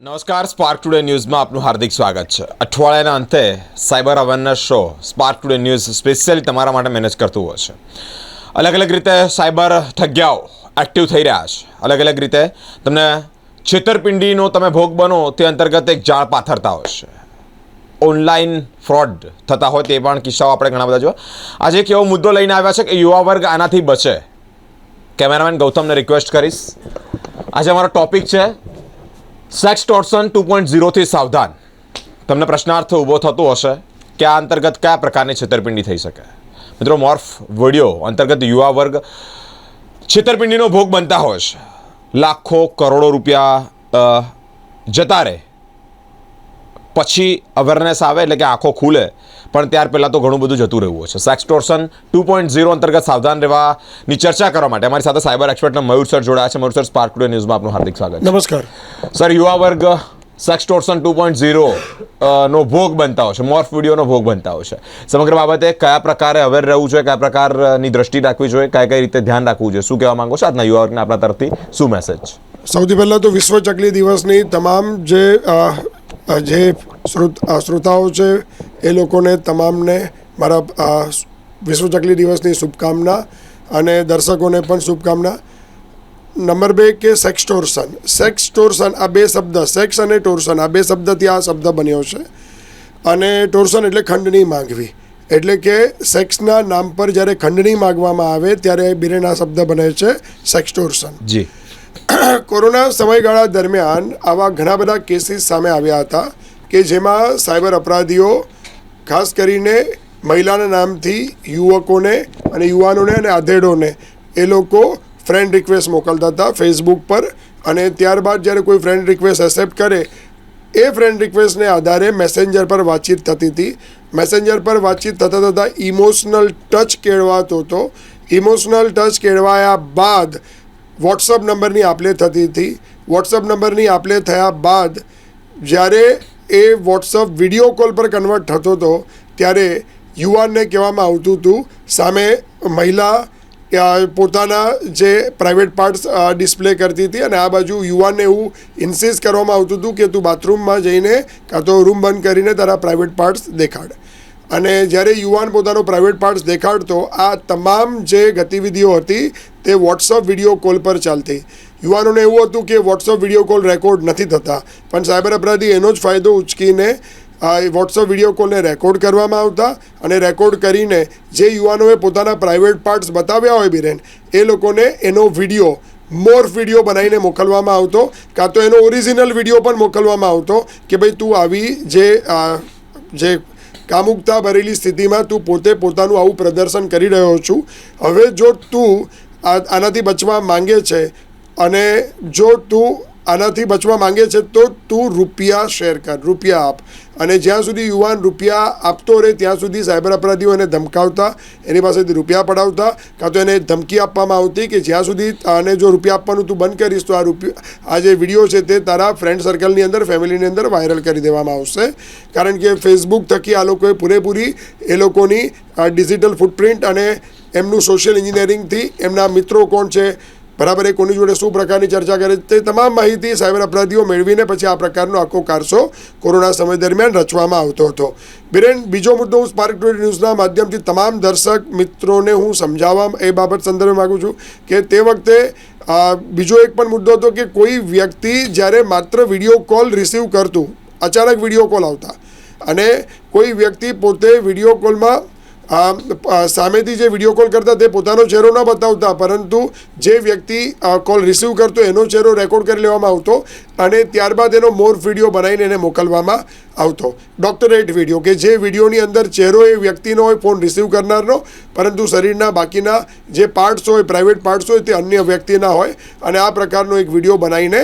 નમસ્કાર, spark today ન્યૂઝમાં આપનું હાર્દિક સ્વાગત છે. અઠવાડિયાના અંતે cyber awareness show spark today news specially તમારા માટે મહેનત કરતું હોય છે. અલગ અલગ રીતે સાયબર ઠગ્યાઓ એક્ટિવ થઈ રહ્યા છે. અલગ અલગ રીતે તમને છેતરપિંડીનો તમે ભોગ બનો તે અંતર્ગત એક જાળ પાથરતા હોય છે. ઓનલાઈન ફ્રોડ થતા હોય તે પણ કિસ્સાઓ આપણે ઘણા બધા જોયા. આજે એક એવો મુદ્દો લઈને આવ્યા છે કે યુવા વર્ગ આનાથી બચે. કેમેરામેન ગૌતમને રિક્વેસ્ટ કરીશ. આજે અમારો ટોપિક છે સેક્સટોર્શન 2.0 થી સાવધાન. તમને પ્રશ્નાર્થ ઊભો થતો હશે કે આ અંતર્ગત કયા પ્રકારની છેતરપિંડી થઈ શકે. મિત્રો, મોર્ફ વિડીયો અંતર્ગત યુવા વર્ગ છેતરપિંડીનો ભોગ બનતા હોય છે. લાખો કરોડો રૂપિયા જતા રહે, પછી અવેરનેસ આવે એટલે કે આંખો ખુલે, પણ ત્યાર પહેલાં તો ઘણું બધું જતું રહેવું છે. સેક્સટોર્શન 2.0 અંતર્ગત સાવધાન રહેવાની ચર્ચા કરવા માટે અમારી સાથે સાયબર એક્સપર્ટ મયુર સર જોડાયા છે. મયુર સર, સ્પાર્ક ટુડે ન્યૂઝમાં આપનું હાર્દિક સ્વાગત. નમસ્કાર સર, યુવા વર્ગ સેક્સટોર્શન 2.0 નો ભોગ બનતા હોય છે, મોર્ફ વિડીયોનો ભોગ બનતા હોય છે. સમગ્ર બાબતે કયા પ્રકારે અવેર રહેવું જોઈએ, કયા પ્રકારની દ્રષ્ટિ રાખવી જોઈએ, કઈ રીતે ધ્યાન રાખવું જોઈએ, શું કહેવા માંગો છો આજના યુવા વર્ગને આપણા તરફથી શું મેસેજ? સૌથી પહેલાં તો વિશ્વ ચકલી દિવસની તમામ જે શ્રોતાઓ છે એ લોકોને તમામને મારા વિશ્વ ચકલી દિવસની શુભકામના અને દર્શકોને પણ શુભકામના. નંબર 2 કે સેક્સટોર્શન આ બે શબ્દ, સેક્સ અને ટોર્શન આ બે શબ્દથી આ શબ્દ બન્યો છે. અને ટોર્શન એટલે ખંડણી માંગવી, એટલે કે સેક્સના નામ પર જ્યારે ખંડણી માંગવામાં આવે ત્યારે બિરેન આ શબ્દ બને છે સેક્સટોર્શન. જી, કોરોના સમયગાળા દરમિયાન આવા ઘણા બધા કેસીસ સામે આવ્યા હતા કે જેમાં સાયબર અપરાધીઓ ખાસ કરીને મહિલાના નામથી યુવકોને અને યુવાનોને અને આધેડોને એ લોકો ફ્રેન્ડ રિક્વેસ્ટ મોકલતા હતા ફેસબુક પર. અને ત્યારબાદ જ્યારે કોઈ ફ્રેન્ડ રિક્વેસ્ટ એક્સેપ્ટ કરે એ ફ્રેન્ડ રિક્વેસ્ટને આધારે મેસેન્જર પર વાતચીત થતી હતી. મેસેન્જર પર વાતચીત થતાં થતાં ઇમોશનલ ટચ કેળવાતો હતો. ઇમોશનલ ટચ કેળવાયા બાદ વોટ્સઅપ નંબરની આપલે થતી હતી. વોટ્સઅપ નંબરની આપલે થયા બાદ જ્યારે એ વોટ્સઅપ વિડીયો કોલ પર કન્વર્ટ થતો હતો ત્યારે યુવાનને કહેવામાં આવતું હતું, સામે મહિલા પોતાના જે પ્રાઇવેટ પાર્ટ્સ ડિસ્પ્લે કરતી હતી અને આ બાજુ યુવાનને એવું ઇન્સિસ્ટ કરવામાં આવતું હતું કે તું બાથરૂમમાં જઈને કાં તો રૂમ બંધ કરીને તારા પ્રાઇવેટ પાર્ટ્સ દેખાડ. અને જ્યારે યુવાન પોતાનો પ્રાઇવેટ પાર્ટ્સ દેખાડતો, આ તમામ જે ગતિવિધિઓ હતી તે વોટ્સઅપ વિડીયો કોલ પર ચાલતી. યુવાનોને એવું હતું કે વોટ્સઅપ વિડીયો કોલ રેકોર્ડ નથી થતા, પણ સાયબર અપરાધી એનો જ ફાયદો ઉચકીને વોટ્સઅપ વિડીયો કોલને રેકોર્ડ કરવામાં આવતા અને રેકોર્ડ કરીને જે યુવાનોએ પોતાના પ્રાઇવેટ પાર્ટ્સ બતાવ્યા હોય બિરેન એ લોકોને એનો વિડીયો મોર્ફ વિડીયો બનાવીને મોકલવામાં આવતો, કાં તો એનો ઓરિજિનલ વિડીયો પણ મોકલવામાં આવતો કે ભાઈ તું આવી જે કામુકતા ભરેલી સ્થિતિમાં તું પોતે પોતાનું આવું પ્રદર્શન કરી રહ્યો છું. હવે જો તું આનાથી બચવા માંગે છે અને જો તું આનાથી બચવા માંગે છે તો તું રૂપિયા શેર કર, રૂપિયા આપ. અને જ્યાં સુધી યુવાન રૂપિયા આપતો રહે ત્યાં સુધી સાયબર અપરાધીઓ એને ધમકાવતા, એની પાસેથી રૂપિયા પડાવતા, કાં તો એને ધમકી આપવામાં આવતી કે જ્યાં સુધી આને જો રૂપિયા આપવાનું તું બંધ કરીશ તો આ જે વિડીયો છે તે તારા ફ્રેન્ડ સર્કલની અંદર, ફેમિલીની અંદર વાયરલ કરી દેવામાં આવશે. કારણ કે ફેસબુક થકી આ લોકોએ પૂરેપૂરી એ લોકોની ડિજિટલ ફૂટપ્રિન્ટ અને એમનું સોશિયલ એન્જિનિયરિંગથી એમના મિત્રો કોણ છે, બરાબર, એ કોની જોડે શું પ્રકારની ચર્ચા કરે તે તમામ માહિતી સાયબર અપરાધીઓ મેળવીને પછી આ પ્રકારનો આખો કારસો કોરોના સમય દરમિયાન રચવામાં આવતો હતો. બિરેન, બીજો મુદ્દો હું સ્પાર્ક ટુડે ન્યૂઝના માધ્યમથી તમામ દર્શક મિત્રોને હું સમજાવવા એ બાબત સંદર્ભે માગું છું કે તે વખતે બીજો એક પણ મુદ્દો હતો કે કોઈ વ્યક્તિ જ્યારે માત્ર વિડીયો કોલ રિસીવ કરતું, અચાનક વિડીયો કોલ આવતા અને કોઈ વ્યક્તિ પોતે વિડીયો કોલમાં સામેથી જે વિડીયો કોલ કરતા તે પોતાનો ચહેરો ન બતાવતા, પરંતુ જે વ્યક્તિ કોલ રિસીવ કરતો એનો ચહેરો રેકોર્ડ કરી લેવામાં આવતો અને ત્યારબાદ એનો મોર્ફ વિડીયો બનાવીને એને મોકલવામાં આવતો. ડોક્ટરેટ વિડીયો, કે જે વિડીયોની અંદર ચહેરો એ વ્યક્તિનો હોય, ફોન રિસીવ કરનારનો, પરંતુ શરીરના બાકીના જે પાર્ટ્સ હોય, પ્રાઇવેટ પાર્ટ્સ હોય, તે અન્ય વ્યક્તિના હોય. અને આ પ્રકારનો એક વિડીયો બનાવીને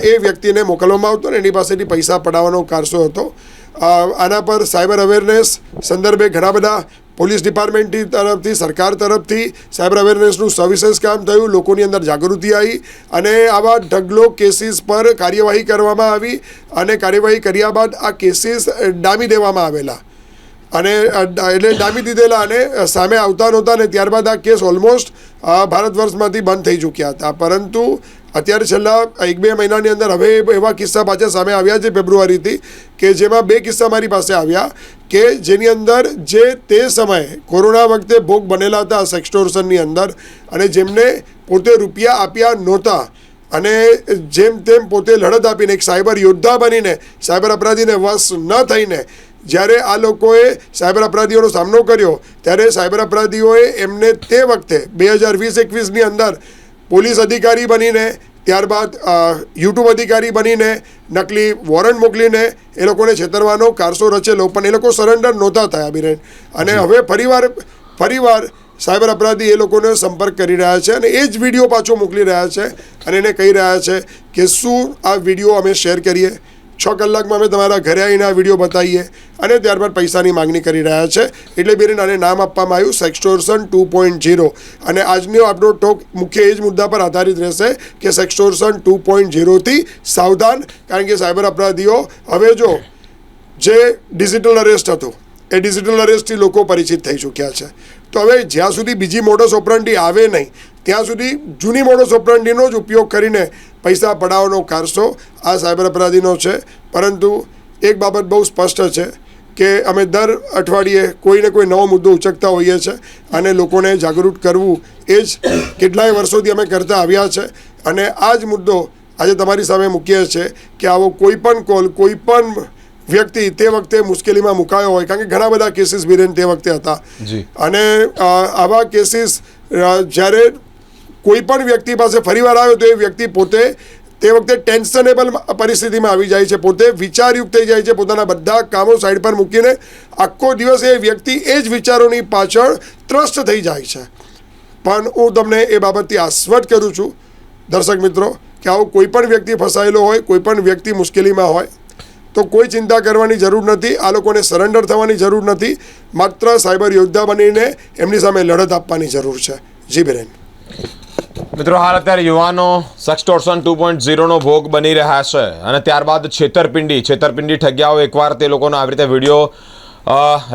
એ વ્યક્તિને મોકલવામાં આવતો અને એની પાસેથી પૈસા પડાવવાનો કારસો હતો. આના પર સાયબર અવેરનેસ સંદર્ભે ઘણા બધા પોલીસ ડિપાર્ટમેન્ટની તરફથી, સરકાર તરફથી સાયબર અવેરનેસનું સવિશેષ કામ થયું. લોકોની અંદર જાગૃતિ આવી અને આવા ઢગલો કેસીસ પર કાર્યવાહી કરવામાં આવી અને કાર્યવાહી કર્યા બાદ આ કેસીસ ડામી દેવામાં આવેલા અને એટલે ડામી દીધેલા અને સામે આવતા નહોતા. અને ત્યારબાદ આ કેસ ઓલમોસ્ટ ભારત વર્ષમાંથી બંધ થઈ ચૂક્યા હતા. પરંતુ અત્યારે છેલ્લા 1-2 મહિનાની અંદર હવે એવા કિસ્સા પાછા સામે આવ્યા છે ફેબ્રુઆરીથી, કે જેમાં 2 કિસ્સા મારી પાસે આવ્યા કે જેની અંદર જે તે સમયે કોરોના વખતે ભોગ બનેલા હતા સેક્સટોર્શનની અંદર, અને જેમને પોતે રૂપિયા આપ્યા નહોતા અને જેમ તેમ પોતે લડત આપીને એક સાયબર યોદ્ધા બનીને સાયબર અપરાધીને વશ ન થઈને જ્યારે આ લોકોએ સાયબર અપરાધીઓનો સામનો કર્યો, ત્યારે સાયબર અપરાધીઓએ એમને તે વખતે 2020-21ની અંદર પોલીસ અધિકારી બનીને, ત્યારબાદ યુટ્યુબ અધિકારી બનીને, નકલી વોરંટ મોકલીને એ લોકોને છેતરવાનો કારસો રચેલો, પણ એ લોકો સરેન્ડર નહોતા થયા બિરેન. અને હવે ફરીવાર સાયબર અપરાધી એ લોકોને સંપર્ક કરી રહ્યા છે અને એ જ વિડીયો પાછો મોકલી રહ્યા છે અને એને કહી રહ્યા છે કે શું આ વિડીયો અમે શેર કરીએ, 6 કલાકમાં અમે તમારા ઘરે આવીને આ વિડીયો બતાવીએ, અને ત્યારબાદ પૈસાની માગણી કરી રહ્યા છે. એટલે બેન આને નામ આપવામાં આવ્યું સેક્સટોર્શન 2.0. અને આજનો આપણો ટોક મુખ્ય એ જ મુદ્દા પર આધારિત રહેશે કે સેક્સટોર્શન 2.0થી સાવધાન, કારણ કે સાયબર અપરાધીઓ હવે જો જે ડિજિટલ અરેસ્ટ હતો એ ડિજિટલ અરેસ્ટથી લોકો પરિચિત થઈ ચૂક્યા છે. તો હવે જ્યાં સુધી બીજી મોડસ ઓપરન્ડી આવે નહીં ત્યાં સુધી જૂની મોડસ ઓપરન્ડીનો જ ઉપયોગ કરીને પૈસા પડાવવાનો કારસો આ સાયબર અપરાધીનો છે. પરંતુ એક બાબત બહુ સ્પષ્ટ છે કે અમે દર અઠવાડિયે કોઈને કોઈ નવો મુદ્દો ઉચકતા હોઈએ છીએ અને લોકોને જાગૃત કરવું એ જ કેટલાય વર્ષોથી અમે કરતા આવ્યા છે. અને આ જ મુદ્દો આજે તમારી સામે મૂકીએ છીએ કે આવો કોઈ પણ કોલ, કોઈ પણ વ્યક્તિ તે વખતે મુશ્કેલીમાં મુકાયો હોય, કારણ કે ઘણા બધા કેસીસ બિરેન તે વખતે હતા. અને આવા કેસીસ જ્યારે કોઈ પણ વ્યક્તિ પાસે ફરીવાર આવ્યો તો એ વ્યક્તિ પોતે તે વખતે ટેન્શનેબલ પરિસ્થિતિમાં આવી જાય છે, પોતે વિચારયુક્ત થઈ જાય છે, પોતાના બધા કામો સાઈડ પર મૂકીને આખો દિવસ એ વ્યક્તિ એ જ વિચારોની પાછળ ત્રસ્ત થઈ જાય છે. પણ હું તમને એ બાબતથી આશ્વત કરું છું દર્શક મિત્રો કે આવો કોઈ પણ વ્યક્તિ ફસાયેલો હોય, કોઈ પણ વ્યક્તિ મુશ્કેલીમાં હોય તો કોઈ ચિંતા કરવાની જરૂર નથી. આ લોકોને સરેન્ડર થવાની જરૂર નથી, માત્ર સાયબર યોદ્ધા બનીને એમની સામે લડત આપવાની જરૂર છે. જી બિરેન. મિત્રો, હાલ અત્યારે યુવાનો સેક્સટોર્શન 2.0નો ભોગ બની રહ્યા છે અને ત્યારબાદ છેતરપિંડી ઠગ્યાઓ એકવાર તે લોકોનો આવી રીતે વિડીયો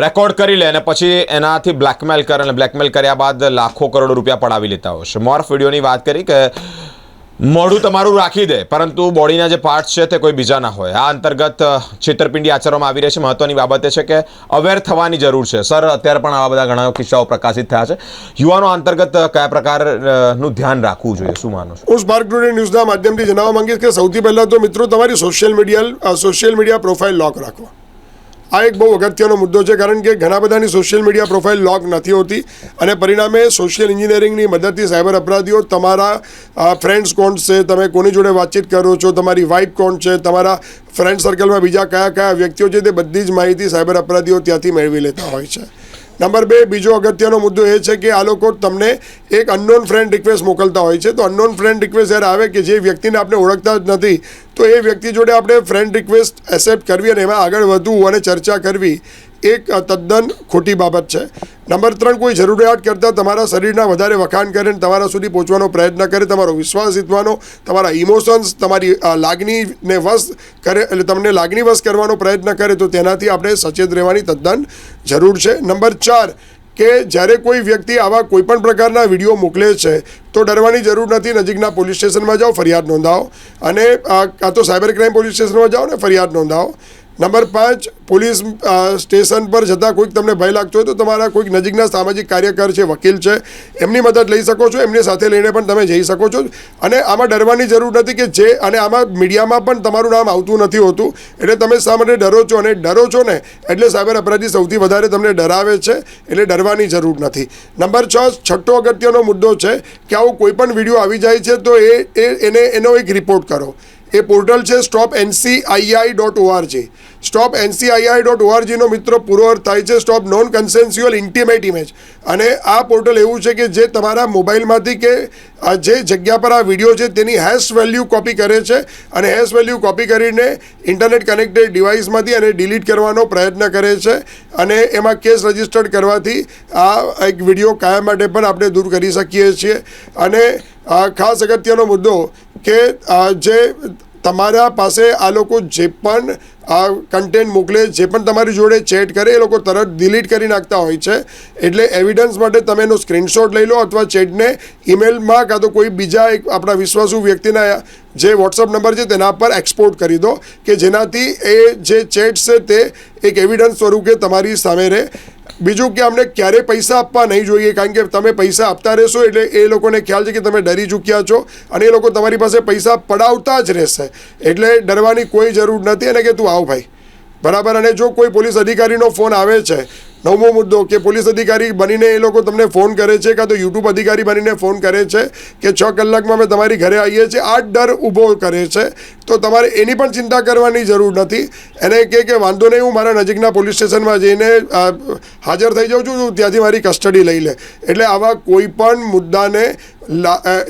રેકોર્ડ કરી લે અને પછી એનાથી બ્લેકમેલ કરે અને બ્લેકમેલ કર્યા બાદ લાખો કરોડો રૂપિયા પડાવી લેતા હોય છે. મોર્ફ વિડીયોની વાત કરી કે મોઢું તમારું રાખી દે પરંતુ બોડીના જે પાર્ટ્સ છે તે કોઈ બીજા ના હોય. આ અંતર્ગત છેતરપિંડી આચરવામાં આવી રહી છે. મહત્વની બાબત એ છે કે અવેર થવાની જરૂર છે. સર, અત્યારે પણ આવા બધા ઘણા કિસ્સાઓ પ્રકાશિત થયા છે. યુવાનો અંતર્ગત કયા પ્રકારનું ધ્યાન રાખવું જોઈએ, શું માનો છો? હું સ્પાર્ક ટુડે ન્યૂઝના માધ્યમથી જણાવવા માંગીશ કે સૌથી પહેલાં તો મિત્રો તમારી સોશિયલ મીડિયા પ્રોફાઇલ લોક રાખો. આ એક બહુ અગત્યનો મુદ્દો છે, કારણ કે ઘણા બધાની સોશિયલ મીડિયા પ્રોફાઇલ લોક નથી હોતી અને પરિણામે સોશિયલ એન્જિનિયરિંગની મદદથી સાયબર અપરાધીઓ તમારા ફ્રેન્ડ્સ કોણ છે, તમે કોની જોડે વાતચીત કરો છો, તમારી વાઇફ કોણ છે, તમારા ફ્રેન્ડ સર્કલમાં બીજા કયા કયા વ્યક્તિઓ છે, તે બધી જ માહિતી સાયબર અપરાધીઓ ત્યાંથી મેળવી લેતા હોય છે. નંબર 2, બીજો અગત્યનો મુદ્દો એ છે કે આ લોકો તમને એક અનનોન ફ્રેન્ડ રિક્વેસ્ટ મોકલતા હોય છે. તો અનનોન ફ્રેન્ડ રિક્વેસ્ટ જ્યારે આવે કે જે વ્યક્તિને આપણે ઓળખતા જ નથી, તો એ વ્યક્તિ જોડે આપણે ફ્રેન્ડ રિક્વેસ્ટ એક્સેપ્ટ કરવી અને એમાં આગળ વધવું અને ચર્ચા કરવી એક તદ્દન ખોટી બાબત છે. નંબર 3, કોઈ જરૂરિયાત કરતાં તમારા શરીરના વધારે વખાણ કરે અને તમારા સુધી પહોંચવાનો પ્રયત્ન કરે, તમારો વિશ્વાસ જીતવાનો, તમારા ઇમોશન્સ, તમારી લાગણીને વશ કરે, એટલે તમને લાગણી વશ કરવાનો પ્રયત્ન કરે, તો તેનાથી આપણે સચેત રહેવાની તદ્દન જરૂર છે. નંબર 4, કે જ્યારે કોઈ વ્યક્તિ આવા કોઈપણ પ્રકારના વિડીયો મોકલે છે તો ડરવાની જરૂર નથી. નજીકના પોલીસ સ્ટેશનમાં જાઓ, ફરિયાદ નોંધાવો, અને કાં તો સાયબર ક્રાઇમ પોલીસ સ્ટેશનમાં જાઓ ને ફરિયાદ નોંધાવો. નંબર 5, પોલીસ સ્ટેશન પર જતાં કોઈક તમને ભય લાગતો હોય તો તમારા કોઈક નજીકના સામાજિક કાર્યકર છે, વકીલ છે, એમની મદદ લઈ શકો છો. એમની સાથે લઈને પણ તમે જઈ શકો છો. અને આમાં ડરવાની જરૂર નથી કે અને આમાં મીડિયામાં પણ તમારું નામ આવતું નથી હોતું, એટલે તમે શા માટે ડરો છો? અને ડરો છો ને એટલે સાયબર અપરાધી સૌથી વધારે તમને ડરાવે છે, એટલે ડરવાની જરૂર નથી. નંબર 6, છઠ્ઠો અગત્યનો મુદ્દો છે કે આવો કોઈ પણ વિડીયો આવી જાય છે તો એનો એક રિપોર્ટ કરો. એ પોર્ટલ છે stopncii.org. stopncii.org નો મિત્રો પૂરો અર્થ થાય છે સ્ટોપ નોન કન્સેન્સ્યુઅલ ઇન્ટિમેટ ઇમેજ. અને આ પોર્ટલ એવું છે કે જે તમારા મોબાઈલમાંથી કે જે જગ્યા પર આ વિડીયો છે તેની હેશ વેલ્યુ કોપી કરે છે અને હેશ વેલ્યુ કોપી કરીને ઇન્ટરનેટ કનેક્ટેડ ડિવાઇસમાંથી અને ડિલીટ કરવાનો પ્રયત્ન કરે છે. અને એમાં કેસ રજિસ્ટર્ડ કરવાથી આ એક વિડીયો કાયમ માટે પણ આપણે દૂર કરી શકીએ છીએ. અને ખાસ અગત્યનો મુદ્દો કે જે તમારા પાસે આ લોકો જે પણ આ કન્ટેન્ટ મોકલે, જે પણ તમારી જોડે ચેટ કરે એ લોકો તરત ડિલીટ કરી નાખતા હોય છે. એટલે એવિડન્સ માટે તમે એનો સ્ક્રીનશોટ લઈ લો અથવા ચેટને ઈમેલમાં કાં તો કોઈ બીજા એક આપણા વિશ્વાસુ વ્યક્તિના જે વોટ્સઅપ નંબર છે તેના પર એક્સપોર્ટ કરી દો, કે જેનાથી એ જે ચેટ છે તે એક એવિડન્સ સ્વરૂપે તમારી સામે રહે. બીજું કે અમને ક્યારેય પૈસા આપવા નહીં જોઈએ, કારણ કે તમે પૈસા આપતા રહેશો એટલે એ લોકોને ખ્યાલ છે કે તમે ડરી ચૂક્યા છો અને એ લોકો તમારી પાસે પૈસા પડાવતા જ રહેશે. એટલે ડરવાની કોઈ જરૂર નથી. અને કે તું આવ ભાઈ, બરાબર. અને જો કોઈ પોલીસ અધિકારીનો ફોન આવે છે, નવમો મુદ્દો કે પોલીસ અધિકારી બનીને એ લોકો તમને ફોન કરે છે કાં તો યુટ્યુબ અધિકારી બનીને ફોન કરે છે કે 6 કલાકમાં અમે તમારી ઘરે આવીએ છીએ, આ ડર ઊભો કરે છે, તો તમારે એની પણ ચિંતા કરવાની જરૂર નથી. એને કે વાંધો નહીં, હું મારા નજીકના પોલીસ સ્ટેશનમાં જઈને હાજર થઈ જાઉં છું, ત્યાંથી મારી કસ્ટડી લઈ લે. એટલે આવા કોઈ પણ મુદ્દાને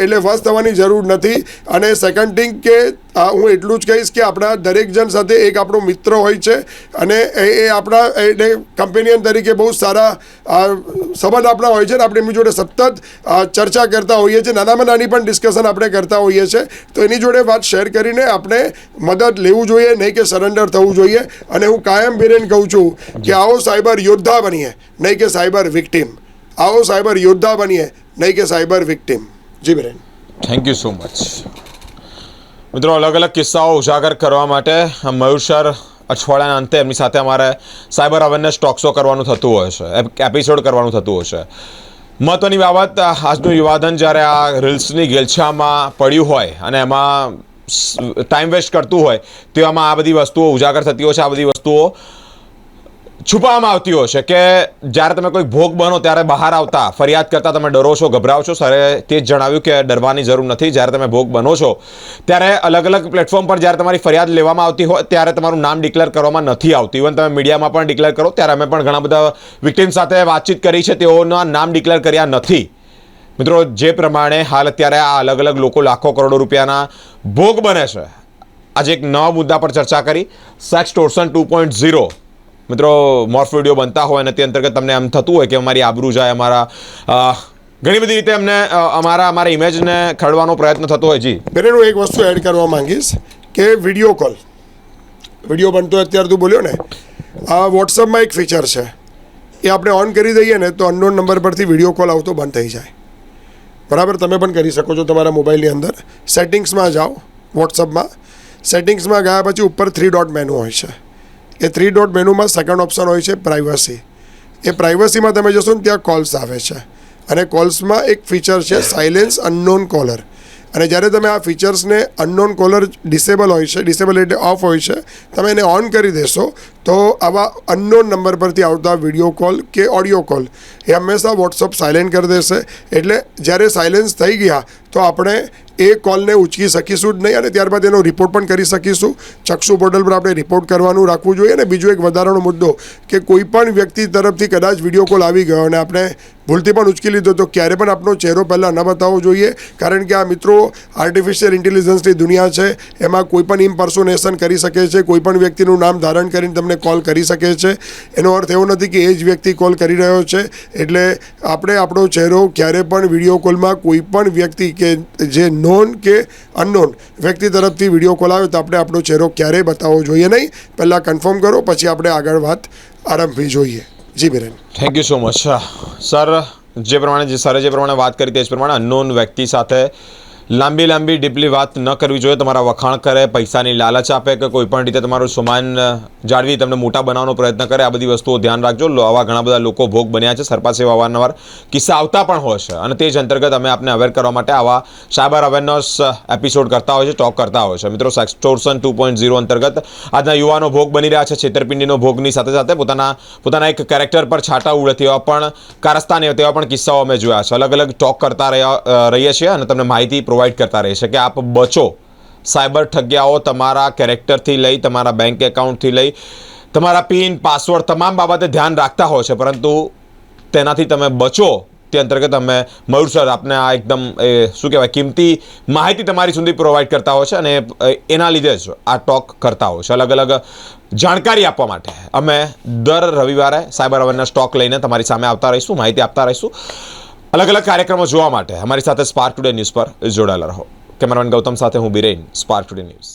એટલે વશ થવાની જરૂર નથી. અને સેકન્ડ થિંગ કે હું એટલું જ કહીશ કે આપણા દરેક જણ સાથે એક આપણો મિત્ર હોય છે અને એ આપણા એટલે કમ્પેનિયન તરીકે બહુ સારા સંબંધ આપણા હોય છે ને આપણે એમની જોડે સતત ચર્ચા કરતા હોઈએ છીએ, નાનામાં નાની પણ ડિસ્કશન આપણે કરતા હોઈએ છીએ. તો એની જોડે વાત શેર કરીને આપણે મદદ લેવું જોઈએ, નહીં કે સરેન્ડર થવું જોઈએ. અને હું કાયમ બિરેન કહું છું કે આવો સાયબર યોદ્ધા બનીએ, નહીં કે સાયબર વિક્ટીમ. આવો સાયબર યોદ્ધા બનીએ, નહીં કે cyber victim. Ji Biren, thank you so much. મિત્રો, અલગ અલગ કિસ્સાઓ ઉજાગર કરવા માટે મયુર સર અઠવાડિયાના અંતે એમની સાથે અમારે સાયબર અવેરનેસ ટોક શો કરવાનું થતું હોય છે, એપિસોડ કરવાનું થતું હોય છે. મહત્ત્વની બાબત, આજનું યુવાધન જ્યારે આ રીલ્સની ગેલછામાં પડ્યું હોય અને એમાં ટાઈમ વેસ્ટ કરતું હોય, તેવામાં આ બધી વસ્તુઓ ઉજાગર થતી હોય છે, આ બધી વસ્તુઓ છુપાવવામાં આવતી હોય છે કે જ્યારે તમે કોઈ ભોગ બનો ત્યારે બહાર આવતા ફરિયાદ કરતા તમે ડરો છો, ગભરાવ છો. સરે તે જ જણાવ્યું કે ડરવાની જરૂર નથી. જ્યારે તમે ભોગ બનો છો ત્યારે અલગ અલગ પ્લેટફોર્મ પર જ્યારે તમારી ફરિયાદ લેવામાં આવતી હોય ત્યારે તમારું નામ ડિક્લેર કરવામાં નથી આવતું. ઇવન તમે મીડિયામાં પણ ડિક્લેર કરો, ત્યારે અમે પણ ઘણા બધા વિક્ટીમ સાથે વાતચીત કરી છે, તેઓના નામ ડિક્લેર કર્યા નથી. મિત્રો, જે પ્રમાણે હાલ અત્યારે આ અલગ અલગ લોકો લાખો કરોડો રૂપિયાના ભોગ બને છે, આજે એક નવા મુદ્દા પર ચર્ચા કરી, સેક્સટોર્શન 2.0. મિત્રો, મોર્ફ વિડીયો બનતા હોય અને તે અંતર્ગત તમને એમ થતું હોય કે અમારી આબરૂ જાય, અમારા ઘણી બધી રીતે અમને અમારા ઇમેજને ખરડવાનો પ્રયત્ન થતો હોય. જી બેન, હું એક વસ્તુ એડ કરવા માંગીશ કે વિડીયો કોલ, વિડીયો બનતો અત્યારે તું બોલ્યો ને, આ વોટ્સઅપમાં એક ફીચર છે, એ આપણે ઓન કરી દઈએ ને તો અનનોન નંબર પરથી વિડીયો કોલ આવતો બંધ થઈ જાય. બરાબર, તમે પણ કરી શકો છો તમારા મોબાઈલની અંદર. સેટિંગ્સમાં જાઓ, વોટ્સઅપમાં સેટિંગ્સમાં ગયા પછી ઉપર 3 ડોટ મેનુ હોય છે. એ 3 ડોટ મેનુમાં સેકન્ડ ઓપ્શન હોય છે પ્રાઇવસી. એ પ્રાઇવસીમાં તમે જશો ને ત્યાં કોલ્સ આવે છે અને કોલ્સમાં એક ફીચર છે સાયલેન્સ અનનોન કોલર. અને જ્યારે તમે આ ફીચર્સને અનનોન કોલર ડિસેબલ હોય છે, ડિસેબલ એટલે ઓફ હોય છે, તમે એને ઓન કરી દેશો તો આવા અનનોન નંબર પરથી આવતા વિડીયો કોલ કે ઓડિયો કોલ એ હંમેશા વોટ્સઅપ સાયલેન્ટ કરી દેશે. એટલે જ્યારે સાયલેન્સ થઈ ગયા તો આપણે એ કોલને ઉચકી શકીશું જ નહીં અને ત્યારબાદ એનો રિપોર્ટ પણ કરી શકીશું. ચક્ષુ પોર્ટલ પર આપણે રિપોર્ટ કરવાનું રાખવું જોઈએ. અને બીજો એક વધારાનો મુદ્દો કે કોઈ પણ વ્યક્તિ તરફથી કદાચ વિડીયો કોલ આવી ગયો અને આપણે ભૂલથી પણ ઉચકી લીધો તો ક્યારે પણ આપણો ચહેરો પહેલાં ન બતાવવો જોઈએ. કારણ કે આ મિત્રો આર્ટિફિશિયલ ઇન્ટેલિજન્સની દુનિયા છે, એમાં કોઈ પણ ઇમ્પર્સોનેશન કરી શકે છે, કોઈ પણ વ્યક્તિનું નામ ધારણ કરીને તમને કોલ કરી શકે છે. એનો અર્થ એવો નથી કે એ જ વ્યક્તિ કોલ કરી રહ્યો છે. એટલે આપણે આપણો ચહેરો ક્યારે પણ વિડીયો કોલમાં કોઈ પણ વ્યક્તિ કે જે નોન કે અનનોન વ્યક્તિ તરફથી વિડીયો કોલ આવે તો આપણે આપણો ચહેરો ક્યારેય બતાવવો જોઈએ નહીં. પહેલાં કન્ફર્મ કરો, પછી આપણે આગળ વાત આરંભવી જોઈએ. જી Biren, thank you so much. Sir, જે પ્રમાણે વાત કરી તે જ પ્રમાણે અનનોન વ્યક્તિ સાથે લાંબી ડીપલી વાત ન કરવી જોઈએ. તમારા વખાણ કરે, પૈસાની લાલચ આપે કે કોઈ પણ રીતે તમારું સમાન જાળવી તમને મોટા બનાવવાનો પ્રયત્ન કરે, આ બધી વસ્તુઓ ધ્યાન રાખજો. આવા ઘણા બધા લોકો ભોગ બન્યા છે. સરપાસ એવા અવારનવાર કિસ્સા આવતા પણ હોય છે અને તે જ અંતર્ગત અમે આપને અવેર કરવા માટે આવા સાયબર અવેરનેસ એપિસોડ કરતા હોય છે, ટોક કરતા હોય છે. મિત્રો, સેક્સટોર્શન 2.0 અંતર્ગત આજના યુવાનો ભોગ બની રહ્યા છે. છેતરપિંડીનો ભોગની સાથે સાથે પોતાના એક કેરેક્ટર પર છાંટા ઉડે તેવા પણ કારસ્તાન તેવા પણ કિસ્સાઓ અમે જોયા છે. અલગ અલગ ટોક કરતા રહીએ છીએ અને તમને માહિતી પ્રોવાઈડ કરતા રહે છે કે આપ બચો. સાયબર ઠગ્યાઓ તમારા કેરેક્ટરથી લઈ, તમારા બેંક એકાઉન્ટથી લઈ, તમારા પિન, પાસવર્ડ તમામ બાબતે ધ્યાન રાખતા હોય છે, પરંતુ તેનાથી તમે બચો તે અંતર્ગત અમે મયુર સર આપને આ એકદમ શું કહેવાય કિંમતી માહિતી તમારી સુધી પ્રોવાઈડ કરતા હોય છે અને એના લીધે જ આ ટોક કરતા હોય છે. અલગ અલગ જાણકારી આપવા માટે અમે દર રવિવારે સાયબર અવેરનેસ ટોક લઈને તમારી સામે આવતા રહીશું, માહિતી આપતા રહીશું. અલગ અલગ કાર્યક્રમો જોવા માટે અમારી સાથે સ્પાર્ક ટુડે ન્યૂઝ પર જોડાયેલા રહો. કેમેરામેન ગૌતમ સાથે હું બિરેન, સ્પાર્ક ટુડે ન્યૂઝ.